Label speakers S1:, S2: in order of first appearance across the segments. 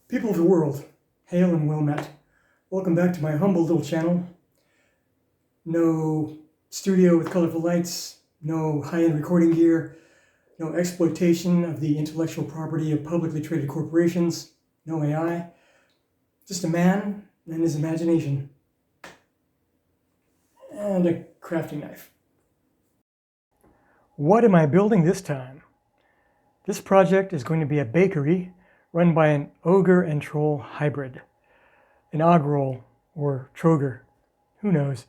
S1: People of the world, hail and well met. Welcome back to my humble little channel. No studio with colorful lights, no high-end recording gear, no exploitation of the intellectual property of publicly traded corporations, no AI. Just a man and his imagination. And a crafting knife. What am I building this time? This project is going to be a bakery run by an ogre and troll hybrid. An ogrol or troger, who knows?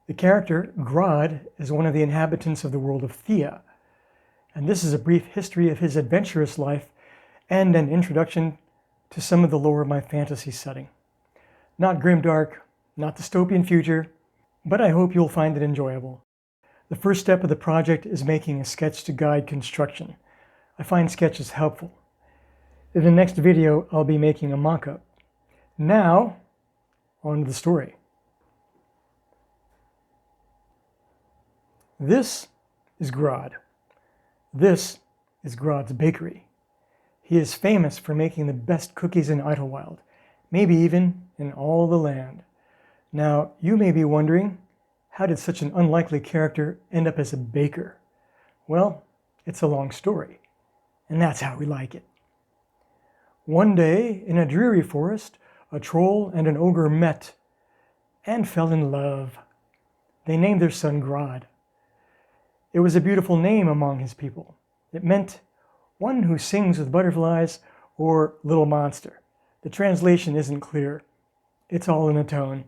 S1: The character, Grod, is one of the inhabitants of the world of Thea, and this is a brief history of his adventurous life and an introduction to some of the lore of my fantasy setting. Not grimdark, not dystopian future, but I hope you'll find it enjoyable. The first step of the project is making a sketch to guide construction. I find sketches helpful. In the next video, I'll be making a mock-up. Now, on to the story. This is Grod. This is Grod's bakery. He is famous for making the best cookies in Idylwilde, maybe even in all the land. Now, you may be wondering, how did such an unlikely character end up as a baker? Well, it's a long story, and that's how we like it. One day, in a dreary forest, a troll and an ogre met and fell in love. They named their son Grod. It was a beautiful name among his people. It meant one who sings with butterflies or little monster. The translation isn't clear. It's all in a tone.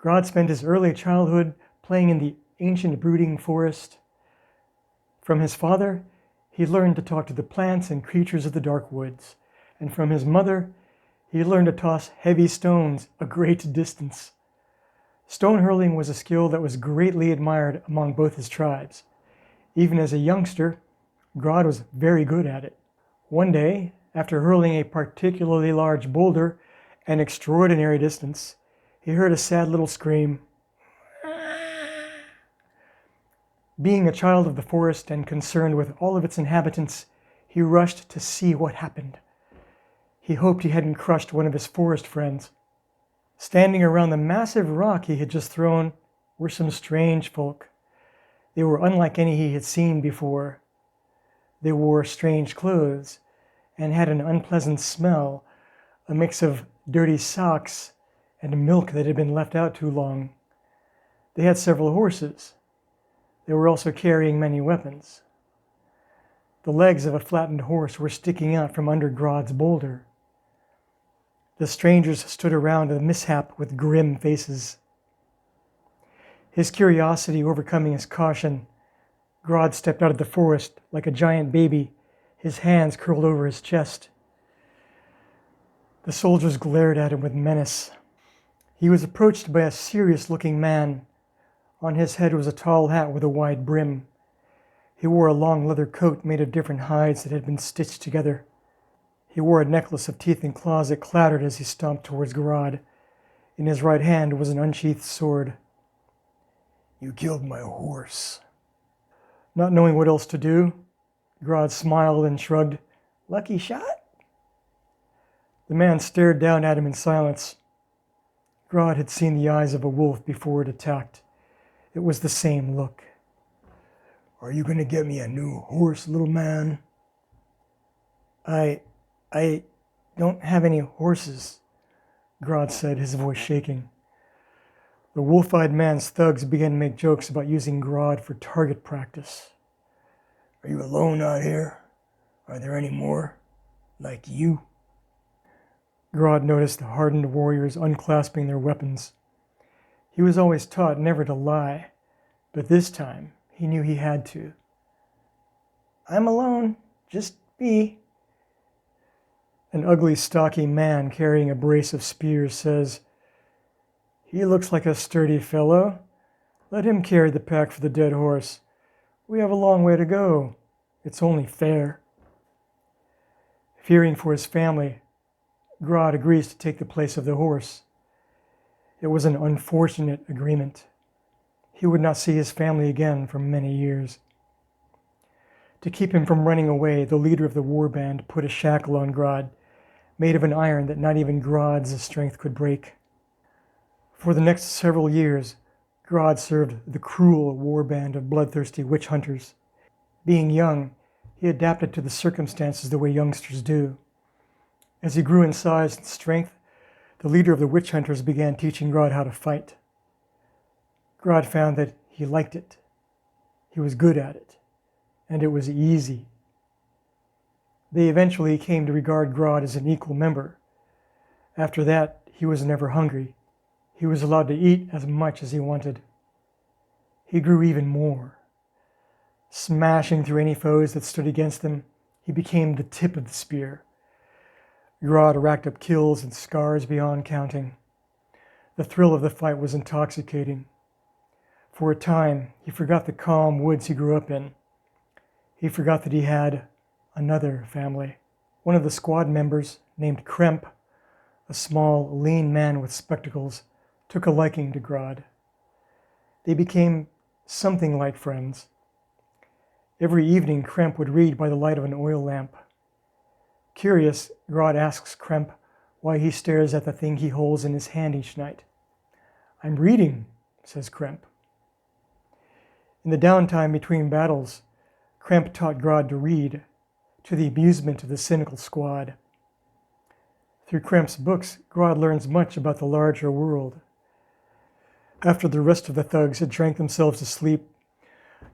S1: Grod spent his early childhood playing in the ancient brooding forest. From his father, he learned to talk to the plants and creatures of the dark woods. And from his mother, he learned to toss heavy stones a great distance. Stone hurling was a skill that was greatly admired among both his tribes. Even as a youngster, Grod was very good at it. One day, after hurling a particularly large boulder an extraordinary distance, he heard a sad little scream. Being a child of the forest and concerned with all of its inhabitants, he rushed to see what happened. He hoped he hadn't crushed one of his forest friends. Standing around the massive rock he had just thrown were some strange folk. They were unlike any he had seen before. They wore strange clothes and had an unpleasant smell, a mix of dirty socks and milk that had been left out too long. They had several horses. They were also carrying many weapons. The legs of a flattened horse were sticking out from under Grod's boulder. The strangers stood around the mishap with grim faces. His curiosity overcoming his caution, Grod stepped out of the forest like a giant baby, his hands curled over his chest. The soldiers glared at him with menace. He was approached by a serious-looking man. On his head was a tall hat with a wide brim. He wore a long leather coat made of different hides that had been stitched together. He wore a necklace of teeth and claws that clattered as he stomped towards Grod. In his right hand was an unsheathed sword. "You killed my horse." Not knowing what else to do, Grod smiled and shrugged. "Lucky shot?" The man stared down at him in silence. Grod had seen the eyes of a wolf before it attacked. It was the same look. "Are you going to get me a new horse, little man?" I don't have any horses," Grod said, his voice shaking. The wolf-eyed man's thugs began to make jokes about using Grod for target practice. "Are you alone out here? Are there any more like you?" Grod noticed the hardened warriors unclasping their weapons. He was always taught never to lie, but this time he knew he had to. "I'm alone, just me." An ugly, stocky man carrying a brace of spears says, "He looks like a sturdy fellow. Let him carry the pack for the dead horse. We have a long way to go. It's only fair." Fearing for his family, Grod agrees to take the place of the horse. It was an unfortunate agreement. He would not see his family again for many years. To keep him from running away, the leader of the war band put a shackle on Grod made of an iron that not even Grod's strength could break. For the next several years, Grod served the cruel warband of bloodthirsty witch hunters. Being young, he adapted to the circumstances the way youngsters do. As he grew in size and strength, the leader of the witch hunters began teaching Grod how to fight. Grod found that he liked it. He was good at it, and it was easy. They eventually came to regard Grod as an equal member. After that, he was never hungry. He was allowed to eat as much as he wanted. He grew even more. Smashing through any foes that stood against him, he became the tip of the spear. Grod racked up kills and scars beyond counting. The thrill of the fight was intoxicating. For a time, he forgot the calm woods he grew up in. He forgot that he had another family. One of the squad members, named Kremp, a small, lean man with spectacles, took a liking to Grod. They became something like friends. Every evening, Kremp would read by the light of an oil lamp. Curious, Grod asks Kremp why he stares at the thing he holds in his hand each night. "I'm reading," says Kremp. In the downtime between battles, Kremp taught Grod to read, to the amusement of the cynical squad. Through Kremp's books, Grod learns much about the larger world. After the rest of the thugs had drank themselves to sleep,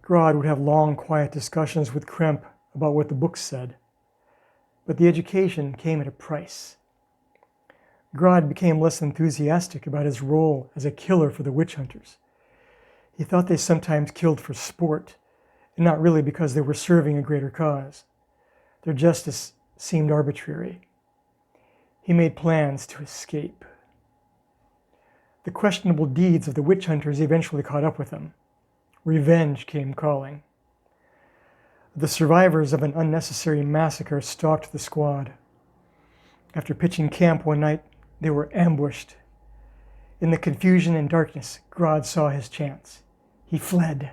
S1: Grod would have long, quiet discussions with Kremp about what the books said. But the education came at a price. Grod became less enthusiastic about his role as a killer for the witch hunters. He thought they sometimes killed for sport, and not really because they were serving a greater cause. Their justice seemed arbitrary. He made plans to escape. The questionable deeds of the witch hunters eventually caught up with him. Revenge came calling. The survivors of an unnecessary massacre stalked the squad. After pitching camp one night, they were ambushed. In the confusion and darkness, Grod saw his chance. He fled.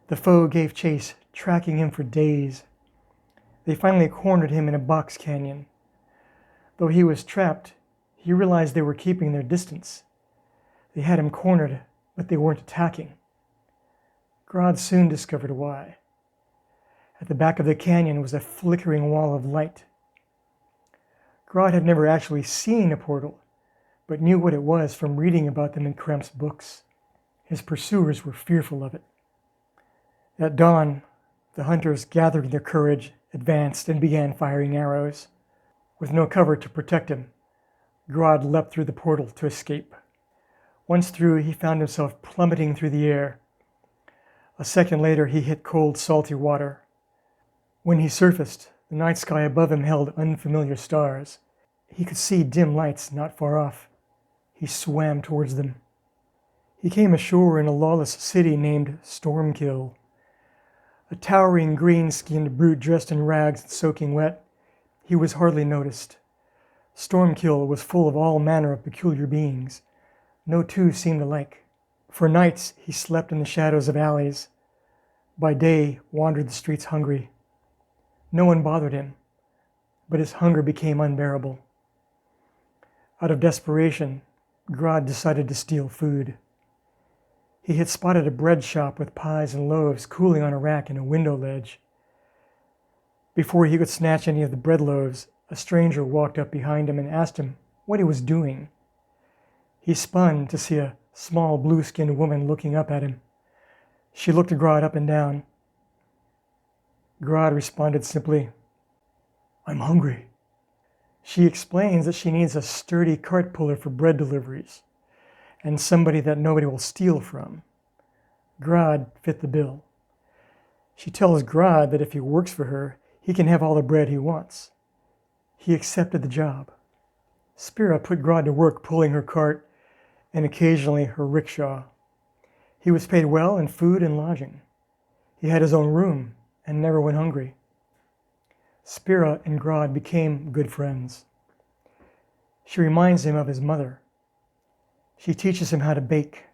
S1: The foe gave chase, tracking him for days. They finally cornered him in a box canyon. Though he was trapped, he realized they were keeping their distance. They had him cornered, but they weren't attacking. Grod soon discovered why. At the back of the canyon was a flickering wall of light. Grod had never actually seen a portal, but knew what it was from reading about them in Kremp's books. His pursuers were fearful of it. At dawn, the hunters, gathering their courage, advanced and began firing arrows. With no cover to protect him, Grod leapt through the portal to escape. Once through, he found himself plummeting through the air. A second later, he hit cold, salty water. When he surfaced, the night sky above him held unfamiliar stars. He could see dim lights not far off. He swam towards them. He came ashore in a lawless city named Stormkill. A towering green-skinned brute dressed in rags and soaking wet, he was hardly noticed. Stormkill was full of all manner of peculiar beings. No two seemed alike. For nights, he slept in the shadows of alleys. By day, wandered the streets hungry. No one bothered him, but his hunger became unbearable. Out of desperation, Grod decided to steal food. He had spotted a bread shop with pies and loaves cooling on a rack in a window ledge. Before he could snatch any of the bread loaves, a stranger walked up behind him and asked him what he was doing. He spun to see a small blue-skinned woman looking up at him. She looked at Grod up and down. Grod responded simply, "I'm hungry." She explains that she needs a sturdy cart puller for bread deliveries, and somebody that nobody will steal from. Grod fit the bill. She tells Grod that if he works for her, he can have all the bread he wants. He accepted the job. Spira put Grod to work pulling her cart and occasionally her rickshaw. He was paid well in food and lodging. He had his own room and never went hungry. Spira and Grod became good friends. She reminds him of his mother. She teaches him how to bake.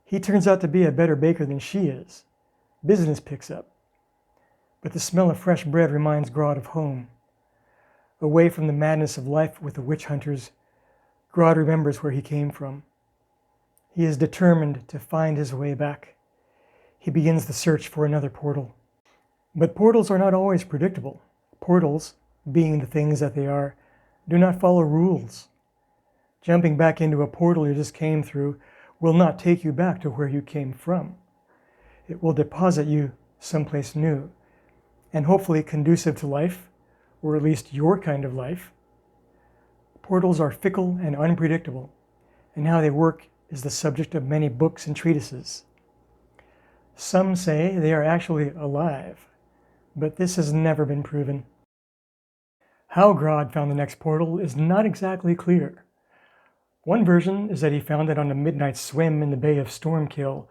S1: He turns out to be a better baker than she is. Business picks up. But the smell of fresh bread reminds Grod of home. Away from the madness of life with the witch hunters, Grod remembers where he came from. He is determined to find his way back. He begins the search for another portal. But portals are not always predictable. Portals, being the things that they are, do not follow rules. Jumping back into a portal you just came through will not take you back to where you came from. It will deposit you someplace new, and hopefully conducive to life, or at least your kind of life. Portals are fickle and unpredictable, and how they work is the subject of many books and treatises. Some say they are actually alive, but this has never been proven. How Grod found the next portal is not exactly clear. One version is that he found it on a midnight swim in the Bay of Stormkill,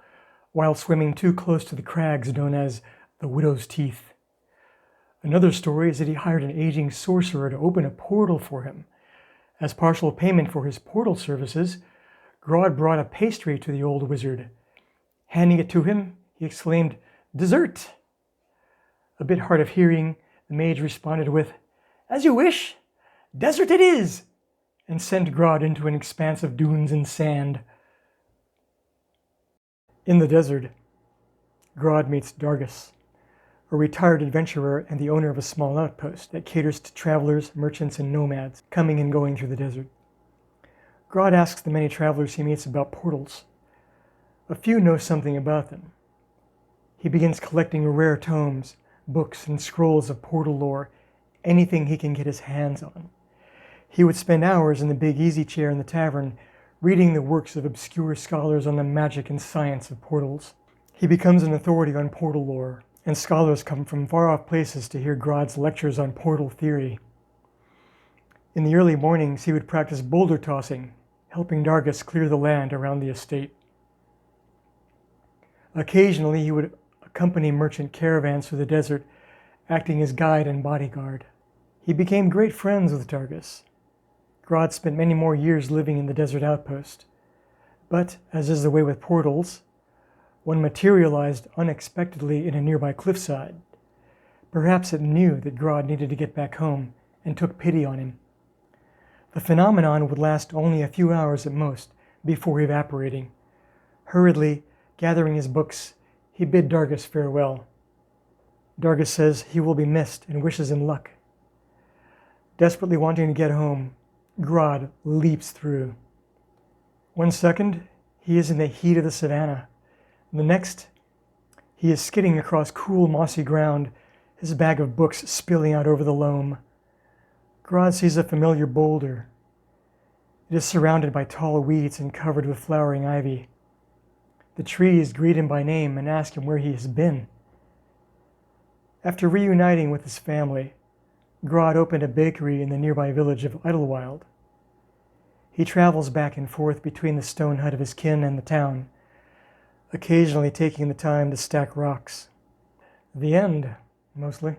S1: while swimming too close to the crags known as the Widow's Teeth. Another story is that he hired an aging sorcerer to open a portal for him. As partial payment for his portal services, Grod brought a pastry to the old wizard. Handing it to him, he exclaimed, "Dessert!" A bit hard of hearing, the mage responded with, "As you wish, desert it is!" and sent Grod into an expanse of dunes and sand. In the desert, Grod meets Dargus, a retired adventurer and the owner of a small outpost that caters to travelers, merchants, and nomads coming and going through the desert. Grod asks the many travelers he meets about portals. A few know something about them. He begins collecting rare tomes, books, and scrolls of portal lore, anything he can get his hands on. He would spend hours in the big easy chair in the tavern, reading the works of obscure scholars on the magic and science of portals. He becomes an authority on portal lore, and scholars come from far-off places to hear Grod's lectures on portal theory. In the early mornings, he would practice boulder tossing, helping Dargus clear the land around the estate. Occasionally, he would accompany merchant caravans through the desert, acting as guide and bodyguard. He became great friends with Dargus. Grod spent many more years living in the desert outpost. But, as is the way with portals, one materialized unexpectedly in a nearby cliffside. Perhaps it knew that Grod needed to get back home and took pity on him. The phenomenon would last only a few hours at most before evaporating. Hurriedly gathering his books, he bid Dargus farewell. Dargus says he will be missed and wishes him luck. Desperately wanting to get home, Grod leaps through. 1 second, he is in the heat of the savannah. The next, he is skidding across cool, mossy ground, his bag of books spilling out over the loam. Grod sees a familiar boulder. It is surrounded by tall weeds and covered with flowering ivy. The trees greet him by name and ask him where he has been. After reuniting with his family, Grod opened a bakery in the nearby village of Idylwilde. He travels back and forth between the stone hut of his kin and the town, occasionally taking the time to stack rocks. The end, mostly.